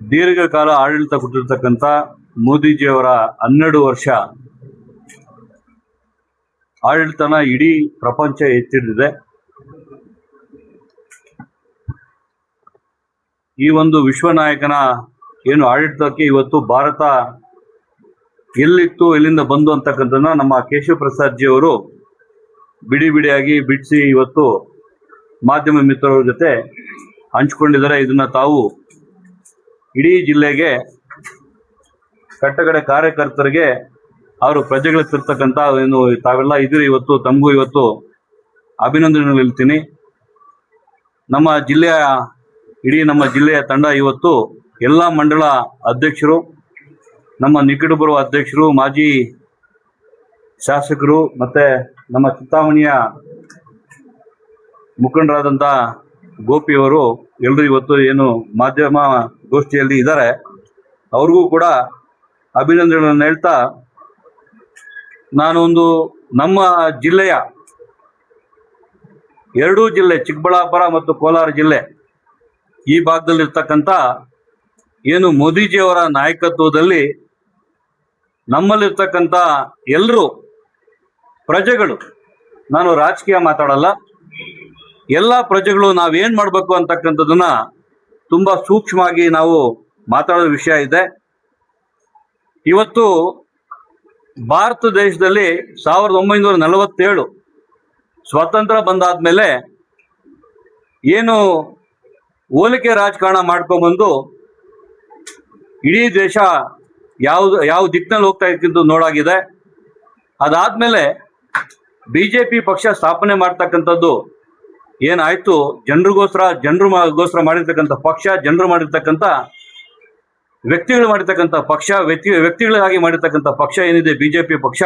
ದೀರ್ಘಕಾಲ ಆಡಳಿತ ಕೊಟ್ಟಿರ್ತಕ್ಕಂಥ ಮೋದಿಜಿಯವರ 12 ವರ್ಷ ಆಡಳಿತನ ಇಡೀ ಪ್ರಪಂಚ ಎತ್ತಿಡಿದೆ. ಈ ಒಂದು ವಿಶ್ವ ನಾಯಕನ ಏನು ಆಡಳಿತಕ್ಕೆ ಇವತ್ತು ಭಾರತ ಎಲ್ಲಿತ್ತು, ಎಲ್ಲಿಂದ ಬಂದು ಅಂತಕ್ಕಂಥದ್ದನ್ನ ನಮ್ಮ ಕೇಶವ ಪ್ರಸಾದ್ ಜಿ ಅವರು ಬಿಡಿ ಬಿಡಿಯಾಗಿ ಬಿಡಿಸಿ ಇವತ್ತು ಮಾಧ್ಯಮ ಮಿತ್ರರ ಜೊತೆ ಹಂಚಿಕೊಂಡಿದ್ದಾರೆ. ಇದನ್ನ ತಾವು ಇಡೀ ಜಿಲ್ಲೆಗೆ, ಕಟ್ಟಕಡೆ ಕಾರ್ಯಕರ್ತರಿಗೆ, ಅವರು ಪ್ರಜೆಗಳಿಗೆ ತಿರ್ತಕ್ಕಂಥ ಏನು ತಾವೆಲ್ಲ ಇದ್ದೀರಿ ಇವತ್ತು, ತಮಗೂ ಇವತ್ತು ಅಭಿನಂದನೆಗಳು ಹೇಳ್ತೀನಿ. ನಮ್ಮ ಜಿಲ್ಲೆಯ ತಂಡ ಇವತ್ತು ಎಲ್ಲ ಮಂಡಳ ಅಧ್ಯಕ್ಷರು, ನಮ್ಮ ನಿಕಟ ಬರುವ ಅಧ್ಯಕ್ಷರು, ಮಾಜಿ ಶಾಸಕರು ಮತ್ತು ನಮ್ಮ ಚಿಂತಾಮಣಿಯ ಮುಖಂಡರಾದಂಥ ಗೋಪಿಯವರು ಎಲ್ಲರೂ ಇವತ್ತು ಏನು ಮಾಧ್ಯಮ ಗೋಷ್ಠಿಯಲ್ಲಿ ಇದ್ದಾರೆ. ಅವ್ರಿಗೂ ಕೂಡ ಅಭಿನಂದನೆಗಳನ್ನು ಹೇಳ್ತಾ, ನಾನೊಂದು ನಮ್ಮ ಜಿಲ್ಲೆಯ 2 ಜಿಲ್ಲೆ, ಚಿಕ್ಕಬಳ್ಳಾಪುರ ಮತ್ತು ಕೋಲಾರ ಜಿಲ್ಲೆ, ಈ ಭಾಗದಲ್ಲಿರ್ತಕ್ಕಂಥ ಏನು ಮೋದಿಜಿಯವರ ನಾಯಕತ್ವದಲ್ಲಿ ನಮ್ಮಲ್ಲಿರ್ತಕ್ಕಂಥ ಎಲ್ಲರೂ ಪ್ರಜೆಗಳು, ನಾನು ರಾಜಕೀಯ ಮಾತಾಡಲ್ಲ, ಎಲ್ಲ ಪ್ರಜೆಗಳು ನಾವೇನು ಮಾಡಬೇಕು ಅಂತಕ್ಕಂಥದ್ದನ್ನ ತುಂಬ ಸೂಕ್ಷ್ಮವಾಗಿ ನಾವು ಮಾತಾಡೋ ವಿಷಯ ಇದೆ. ಇವತ್ತು ಭಾರತ ದೇಶದಲ್ಲಿ 1947 ಸ್ವಾತಂತ್ರ್ಯ ಬಂದಾದ್ಮೇಲೆ ಏನು ಹೋಲಿಕೆ ರಾಜಕಾರಣ ಮಾಡ್ಕೊಂಡ್ಬಂದು ಇಡೀ ದೇಶ ಯಾವ ದಿಕ್ಕಿನಲ್ಲಿ ಹೋಗ್ತಾ ಇತ್ತು ನೋಡಾಗಿದೆ. ಅದಾದ್ಮೇಲೆ BJP ಪಕ್ಷ ಸ್ಥಾಪನೆ ಮಾಡ್ತಕ್ಕಂಥದ್ದು ಏನಾಯ್ತು, ಜನರಿಗೋಸ್ಕರ ಮಾಡಿರ್ತಕ್ಕಂಥ ಪಕ್ಷ, ಜನರು ಮಾಡಿರ್ತಕ್ಕಂಥ ವ್ಯಕ್ತಿಗಳು ಮಾಡಿರ್ತಕ್ಕಂಥ ಪಕ್ಷ, ವ್ಯಕ್ತಿಗಳಿಗಾಗಿ ಮಾಡಿರ್ತಕ್ಕಂಥ ಪಕ್ಷ ಏನಿದೆ BJP ಪಕ್ಷ,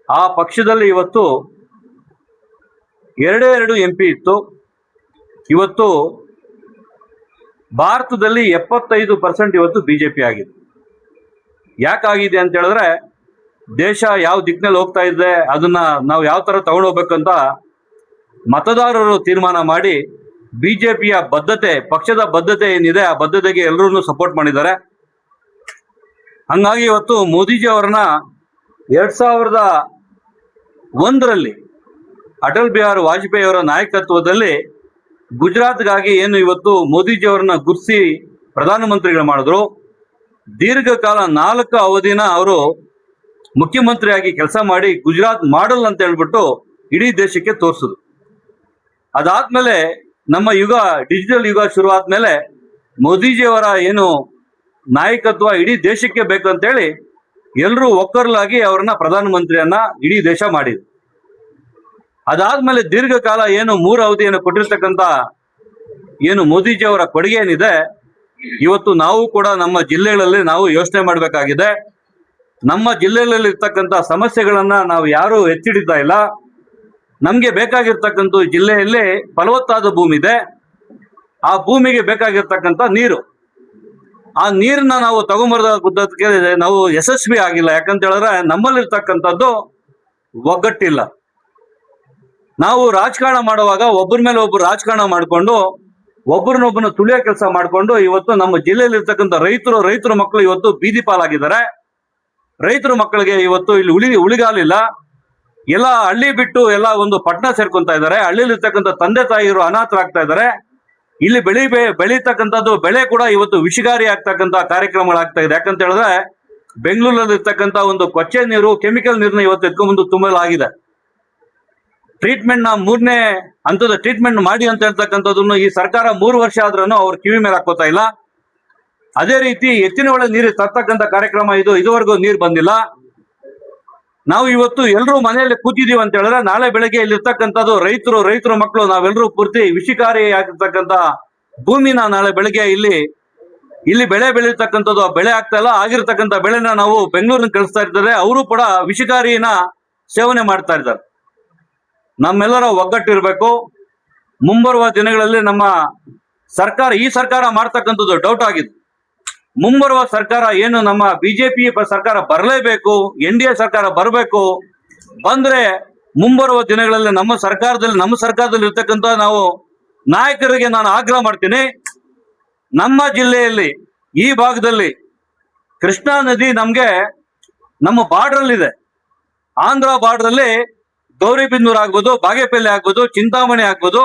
ಆ ಪಕ್ಷದಲ್ಲಿ ಇವತ್ತು 2 MP ಇತ್ತು. ಇವತ್ತು ಭಾರತದಲ್ಲಿ 75% ಇವತ್ತು BJP ಆಗಿದೆ. ಯಾಕಾಗಿದೆ ಅಂತ ಹೇಳಿದ್ರೆ, ದೇಶ ಯಾವ ದಿಕ್ಕಿನಲ್ಲಿ ಹೋಗ್ತಾ ಇದೆ ಅದನ್ನ ನಾವು ಯಾವ ಥರ ತಗೊಂಡೋಗ್ಬೇಕಂತ ಮತದಾರರು ತೀರ್ಮಾನ ಮಾಡಿ BJPಯ ಬದ್ಧತೆ, ಪಕ್ಷದ ಬದ್ಧತೆ ಏನಿದೆ ಆ ಬದ್ಧತೆಗೆ ಎಲ್ಲರೂ ಸಪೋರ್ಟ್ ಮಾಡಿದ್ದಾರೆ. ಹಂಗಾಗಿ ಇವತ್ತು ಮೋದಿಜಿ ಅವರನ್ನ 2001ರಲ್ಲಿ ಅಟಲ್ ಬಿಹಾರಿ ವಾಜಪೇಯಿ ಅವರ ನಾಯಕತ್ವದಲ್ಲಿ ಗುಜರಾತ್ಗಾಗಿ ಏನು ಇವತ್ತು ಮೋದಿಜಿ ಅವರನ್ನ ಗುರ್ಸಿ ಪ್ರಧಾನಮಂತ್ರಿಗಳು ಮಾಡಿದ್ರು. ದೀರ್ಘಕಾಲ 4 ಅವಧಿನ ಅವರು ಮುಖ್ಯಮಂತ್ರಿಯಾಗಿ ಕೆಲಸ ಮಾಡಿ ಗುಜರಾತ್ ಮಾಡಲ್ ಅಂತ ಹೇಳ್ಬಿಟ್ಟು ಇಡೀ ದೇಶಕ್ಕೆ ತೋರಿಸಿದ್ರು. ಅದಾದ್ಮೇಲೆ ನಮ್ಮ ಡಿಜಿಟಲ್ ಯುಗ ಶುರು ಆದ್ಮೇಲೆ ಮೋದಿಜಿಯವರ ಏನು ನಾಯಕತ್ವ ಇಡೀ ದೇಶಕ್ಕೆ ಬೇಕಂತೇಳಿ ಎಲ್ಲರೂ ಒಕ್ಕರ್ಲಾಗಿ ಅವರನ್ನ ಪ್ರಧಾನಮಂತ್ರಿಯನ್ನ ಇಡೀ ದೇಶ ಮಾಡಿದ್ರು. ಅದಾದ್ಮೇಲೆ ದೀರ್ಘಕಾಲ ಏನು 3 ಅವಧಿಯನ್ನು ಕೊಟ್ಟಿರ್ತಕ್ಕಂಥ ಏನು ಮೋದಿಜಿಯವರ ಕೊಡುಗೆ ಏನಿದೆ, ಇವತ್ತು ನಾವು ಕೂಡ ನಮ್ಮ ಜಿಲ್ಲೆಗಳಲ್ಲಿ ನಾವು ಯೋಚನೆ ಮಾಡಬೇಕಾಗಿದೆ. ನಮ್ಮ ಜಿಲ್ಲೆಗಳಲ್ಲಿ ಇರ್ತಕ್ಕಂಥ ಸಮಸ್ಯೆಗಳನ್ನ ನಾವು ಯಾರು ಎತ್ತಿಡಿತಾ ಇಲ್ಲ. ನಮಗೆ ಬೇಕಾಗಿರ್ತಕ್ಕಂಥ ಜಿಲ್ಲೆಯಲ್ಲಿ ಫಲವತ್ತಾದ ಭೂಮಿ ಇದೆ, ಆ ಭೂಮಿಗೆ ಬೇಕಾಗಿರ್ತಕ್ಕಂಥ ನೀರು, ಆ ನೀರನ್ನ ನಾವು ತಗೊಂಬರೋದಕ್ಕೆ ನಾವು ಯಶಸ್ವಿ ಆಗಿಲ್ಲ. ಯಾಕಂತ ಹೇಳಿದ್ರೆ ನಮ್ಮಲ್ಲಿರ್ತಕ್ಕಂಥದ್ದು ಒಗ್ಗಟ್ಟಿಲ್ಲ. ನಾವು ರಾಜಕಾರಣ ಮಾಡುವಾಗ ಒಬ್ಬರ ಮೇಲೆ ಒಬ್ಬರು ರಾಜಕಾರಣ ಮಾಡಿಕೊಂಡು ಒಬ್ಬರನ್ನೊಬ್ಬನ ತುಳಿಯೋ ಕೆಲಸ ಮಾಡಿಕೊಂಡು ಇವತ್ತು ನಮ್ಮ ಜಿಲ್ಲೆಯಲ್ಲಿ ಇರ್ತಕ್ಕಂಥ ರೈತರ ಮಕ್ಕಳು ಇವತ್ತು ಬೀದಿ ಪಾಲಾಗಿದ್ದಾರೆ. ರೈತರ ಮಕ್ಕಳಿಗೆ ಇವತ್ತು ಇಲ್ಲಿ ಉಳಿಗಾಲಿಲ್ಲ. ಎಲ್ಲ ಹಳ್ಳಿ ಬಿಟ್ಟು ಎಲ್ಲ ಒಂದು ಪಟ್ಟಣ ಸೇರ್ಕೊಂತ ಇದ್ದಾರೆ. ಹಳ್ಳಿಲಿರ್ತಕ್ಕಂಥ ತಂದೆ ತಾಯಿಯರು ಅನಾಥರಾಗ್ತಾ ಇದ್ದಾರೆ. ಇಲ್ಲಿ ಬೆಳೀತಕ್ಕಂಥದ್ದು ಬೆಳೆ ಕೂಡ ಇವತ್ತು ವಿಷಗಾರಿ ಆಗ್ತಕ್ಕಂಥ ಕಾರ್ಯಕ್ರಮಗಳಾಗ್ತಾ ಇದೆ. ಯಾಕಂತ ಹೇಳಿದ್ರೆ ಬೆಂಗಳೂರಲ್ಲಿ ಇರ್ತಕ್ಕಂಥ ಒಂದು ಕೊಚ್ಚೆ ನೀರು, ಕೆಮಿಕಲ್ ನೀರನ್ನ ಇವತ್ತು ಎತ್ಕೊಂಡ್ಬಂದು ತುಂಬಲಾಗಿದೆ. ಟ್ರೀಟ್ಮೆಂಟ್ನ 3ನೇ ಹಂತದ ಟ್ರೀಟ್ಮೆಂಟ್ ಮಾಡಿ ಅಂತ ಹೇಳ್ತಕ್ಕಂಥದ್ದನ್ನು ಈ ಸರ್ಕಾರ 3 ವರ್ಷ ಆದ್ರೂ ಅವ್ರ ಕಿವಿ ಮೇಲೆ ಹಾಕೋತಾ ಇಲ್ಲ. ಅದೇ ರೀತಿ ಎತ್ತಿನ ಒಳ್ಳೆ ನೀರು ತರ್ತಕ್ಕಂಥ ಕಾರ್ಯಕ್ರಮ ಇದುವರೆಗೂ ನೀರು ಬಂದಿಲ್ಲ. ನಾವು ಇವತ್ತು ಎಲ್ಲರೂ ಮನೆಯಲ್ಲಿ ಕೂತಿದೀವಿ ಅಂತ ಹೇಳಿದ್ರೆ ನಾಳೆ ಬೆಳಗ್ಗೆ ಇಲ್ಲಿರ್ತಕ್ಕಂಥದ್ದು ರೈತರ ಮಕ್ಕಳು ನಾವೆಲ್ಲರೂ ಪೂರ್ತಿ ವಿಷಕಾರಿ ಆಗಿರ್ತಕ್ಕಂಥ ಭೂಮಿನ ನಾಳೆ ಬೆಳಗ್ಗೆ ಇಲ್ಲಿ ಬೆಳೆ ಬೆಳೀತಕ್ಕಂಥದ್ದು ಆ ಬೆಳೆ ಆಗ್ತಾ ಇಲ್ಲ. ಆಗಿರ್ತಕ್ಕಂಥ ಬೆಳೆನ ನಾವು ಬೆಂಗಳೂರಿನ ಕಳಿಸ್ತಾ ಇರ್ತಾರೆ. ಅವರು ಕೂಡ ವಿಷಕಾರಿನ ಸೇವನೆ ಮಾಡ್ತಾ ಇದ್ದಾರೆ. ನಮ್ಮೆಲ್ಲರ ಒಗ್ಗಟ್ಟಿರ್ಬೇಕು. ಮುಂಬರುವ ದಿನಗಳಲ್ಲಿ ನಮ್ಮ ಸರ್ಕಾರ, ಈ ಸರ್ಕಾರ ಮಾಡ್ತಕ್ಕಂಥದ್ದು ಡೌಟ್ ಆಗಿದೆ. ಮುಂಬರುವ ಸರ್ಕಾರ ಏನು ನಮ್ಮ BJP ಸರ್ಕಾರ ಬರಲೇಬೇಕು, NDA ಸರ್ಕಾರ ಬರಬೇಕು. ಬಂದ್ರೆ ಮುಂಬರುವ ದಿನಗಳಲ್ಲಿ ನಮ್ಮ ಸರ್ಕಾರದಲ್ಲಿ ಇರ್ತಕ್ಕಂಥ ನಾವು ನಾಯಕರಿಗೆ ನಾನು ಆಗ್ರಹ ಮಾಡ್ತೀನಿ, ನಮ್ಮ ಜಿಲ್ಲೆಯಲ್ಲಿ ಈ ಭಾಗದಲ್ಲಿ ಕೃಷ್ಣಾ ನದಿ ನಮ್ಗೆ ನಮ್ಮ ಬಾರ್ಡರ್ ಇದೆ. ಆಂಧ್ರ ಬಾರ್ಡರ್ ಅಲ್ಲಿ ಗೌರಿಬಿದನೂರು ಆಗ್ಬೋದು, ಬಾಗೇಪಲ್ಲಿ ಆಗ್ಬೋದು, ಚಿಂತಾಮಣಿ ಆಗ್ಬೋದು,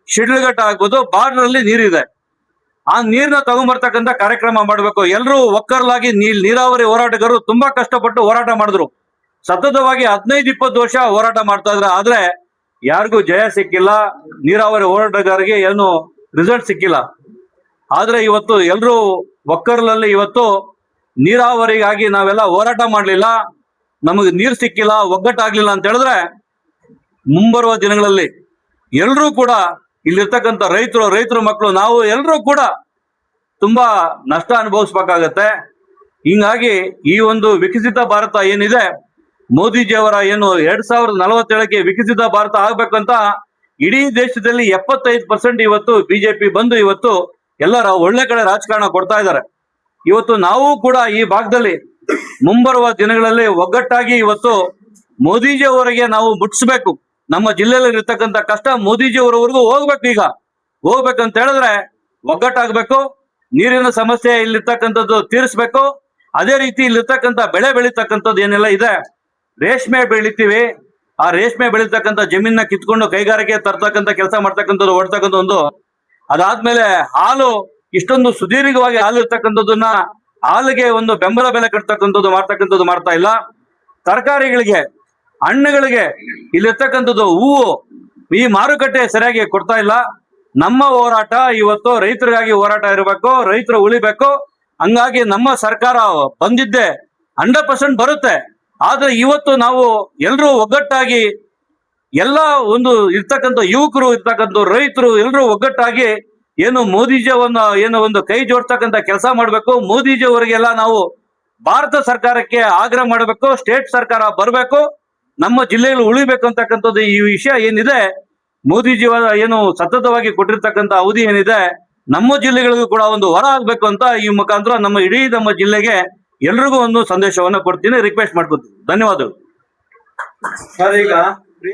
ಶಿಡ್ಲಘಟ್ಟ ಆಗ್ಬೋದು, ಬಾರ್ಡರ್ ಅಲ್ಲಿ ನೀರಿದೆ. ಆ ನೀರ್ನ ತಗೊಂಡ್ಬರ್ತಕ್ಕಂಥ ಕಾರ್ಯಕ್ರಮ ಮಾಡಬೇಕು. ಎಲ್ಲರೂ ಒಕ್ಕರ್ಲಾಗಿ ನೀರಾವರಿ ಹೋರಾಟಗಾರರು ತುಂಬಾ ಕಷ್ಟಪಟ್ಟು ಹೋರಾಟ ಮಾಡಿದ್ರು. ಸತತವಾಗಿ 15-20 ವರ್ಷ ಹೋರಾಟ ಮಾಡ್ತಾ ಇದ್ರೆ, ಆದ್ರೆ ಯಾರಿಗೂ ಜಯ ಸಿಕ್ಕಿಲ್ಲ. ನೀರಾವರಿ ಹೋರಾಟಗಾರರಿಗೆ ಏನು ರಿಸಲ್ಟ್ ಸಿಕ್ಕಿಲ್ಲ. ಆದ್ರೆ ಇವತ್ತು ಎಲ್ರು ಒಕ್ಕರ್ಲಲ್ಲಿ ಇವತ್ತು ನೀರಾವರಿಗಾಗಿ ನಾವೆಲ್ಲ ಹೋರಾಟ ಮಾಡ್ಲಿಲ್ಲ, ನಮಗೆ ನೀರು ಸಿಕ್ಕಿಲ್ಲ, ಒಗ್ಗಟ್ಟಾಗ್ಲಿಲ್ಲ ಅಂತ ಹೇಳಿದ್ರೆ ಮುಂಬರುವ ದಿನಗಳಲ್ಲಿ ಎಲ್ರೂ ಕೂಡ ಇಲ್ಲಿರ್ತಕ್ಕಂಥ ರೈತರು ಮಕ್ಕಳು ನಾವು ಎಲ್ಲರೂ ಕೂಡ ತುಂಬಾ ನಷ್ಟ ಅನುಭವಿಸ್ಬೇಕಾಗತ್ತೆ. ಹಿಂಗಾಗಿ ಈ ಒಂದು ವಿಕಸಿತ ಭಾರತ ಏನಿದೆ, ಮೋದಿಜಿಯವರ ಏನು 2047ಕ್ಕೆ ವಿಕಸಿತ ಭಾರತ ಆಗ್ಬೇಕಂತ ಇಡೀ ದೇಶದಲ್ಲಿ 75% ಇವತ್ತು ಬಿಜೆಪಿ ಬಂದು ಇವತ್ತು ಎಲ್ಲರ ಒಳ್ಳೆ ಕಡೆ ರಾಜಕಾರಣ ಕೊಡ್ತಾ ಇದ್ದಾರೆ. ಇವತ್ತು ನಾವು ಕೂಡ ಈ ಭಾಗದಲ್ಲಿ ಮುಂಬರುವ ದಿನಗಳಲ್ಲಿ ಒಗ್ಗಟ್ಟಾಗಿ ಇವತ್ತು ಮೋದಿಜಿ ಅವರಿಗೆ ನಾವು ಮುಟ್ಟಿಸ್ಬೇಕು. ನಮ್ಮ ಜಿಲ್ಲೆಯಲ್ಲಿ ಇರ್ತಕ್ಕಂಥ ಕಷ್ಟ ಮೋದಿಜಿ ಅವರವರೆಗೂ ಹೋಗ್ಬೇಕು. ಈಗ ಹೋಗ್ಬೇಕಂತ ಹೇಳಿದ್ರೆ ಒಗ್ಗಟ್ಟಾಗ್ಬೇಕು. ನೀರಿನ ಸಮಸ್ಯೆ ಇಲ್ಲಿರ್ತಕ್ಕಂಥದ್ದು ತೀರಿಸ್ಬೇಕು. ಅದೇ ರೀತಿ ಇಲ್ಲಿರ್ತಕ್ಕಂಥ ಬೆಳೆ ಬೆಳೀತಕ್ಕಂಥದ್ದು ಏನೆಲ್ಲ ಇದೆ, ರೇಷ್ಮೆ ಬೆಳಿತೀವಿ, ಆ ರೇಷ್ಮೆ ಬೆಳೀತಕ್ಕಂಥ ಜಮೀನ ಕಿತ್ಕೊಂಡು ಕೈಗಾರಿಕೆ ತರ್ತಕ್ಕಂಥ ಕೆಲಸ ಮಾಡ್ತಕ್ಕಂಥದ್ದು ಹೊಡ್ತಕ್ಕಂಥ ಒಂದು, ಅದಾದ್ಮೇಲೆ ಹಾಲು ಇಷ್ಟೊಂದು ಸುದೀರ್ಘವಾಗಿ ಹಾಲು ಇರ್ತಕ್ಕಂಥದ್ದನ್ನ ಹಾಲಿಗೆ ಒಂದು ಬೆಂಬಲ ಬೆಲೆ ಕಟ್ತಕ್ಕಂಥದ್ದು ಮಾಡ್ತಾ ಇಲ್ಲ. ತರಕಾರಿಗಳಿಗೆ, ಹಣ್ಣುಗಳಿಗೆ, ಇಲ್ಲಿರ್ತಕ್ಕಂಥದ್ದು ಹೂವು, ಈ ಮಾರುಕಟ್ಟೆ ಸರಿಯಾಗಿ ಕೊಡ್ತಾ ಇಲ್ಲ. ನಮ್ಮ ಹೋರಾಟ ಇವತ್ತು ರೈತರಿಗಾಗಿ ಹೋರಾಟ ಇರಬೇಕು, ರೈತರು ಉಳಿಬೇಕು. ಹಂಗಾಗಿ ನಮ್ಮ ಸರ್ಕಾರ ಬಂದಿದ್ದೆ 100% ಬರುತ್ತೆ. ಆದ್ರೆ ಇವತ್ತು ನಾವು ಎಲ್ಲರೂ ಒಗ್ಗಟ್ಟಾಗಿ ಎಲ್ಲ ಒಂದು ಇರ್ತಕ್ಕಂಥ ಯುವಕರು ಇರ್ತಕ್ಕಂಥ ರೈತರು ಎಲ್ಲರೂ ಒಗ್ಗಟ್ಟಾಗಿ ಏನು ಮೋದಿಜಿಯವನ್ನ ಏನು ಒಂದು ಕೈ ಜೋಡ್ತಕ್ಕಂಥ ಕೆಲಸ ಮಾಡಬೇಕು. ಮೋದಿಜಿ ಅವರಿಗೆಲ್ಲ ನಾವು ಭಾರತ ಸರ್ಕಾರಕ್ಕೆ ಆಗ್ರಹ ಮಾಡಬೇಕು, ಸ್ಟೇಟ್ ಸರ್ಕಾರ ಬರಬೇಕು, ನಮ್ಮ ಜಿಲ್ಲೆಯಲ್ಲಿ ಉಳಿಬೇಕು ಅಂತಕ್ಕಂಥದ್ದು ಈ ವಿಷಯ ಏನಿದೆ. ಮೋದಿಜಿಯವರ ಏನು ಸತತವಾಗಿ ಕೊಟ್ಟಿರ್ತಕ್ಕಂಥ ಅವಧಿ ಏನಿದೆ, ನಮ್ಮ ಜಿಲ್ಲೆಗಳಿಗೂ ಕೂಡ ಒಂದು ವರ ಆಗ್ಬೇಕು ಅಂತ ಈ ಮುಖಾಂತರ ನಮ್ಮ ಜಿಲ್ಲೆಗೆ ಎಲ್ರಿಗೂ ಒಂದು ಸಂದೇಶವನ್ನ ಕೊಡ್ತೀನಿ, ರಿಕ್ವೆಸ್ಟ್ ಮಾಡ್ಕೊತೀನಿ. ಧನ್ಯವಾದಗಳು ಸರ್. ಈಗ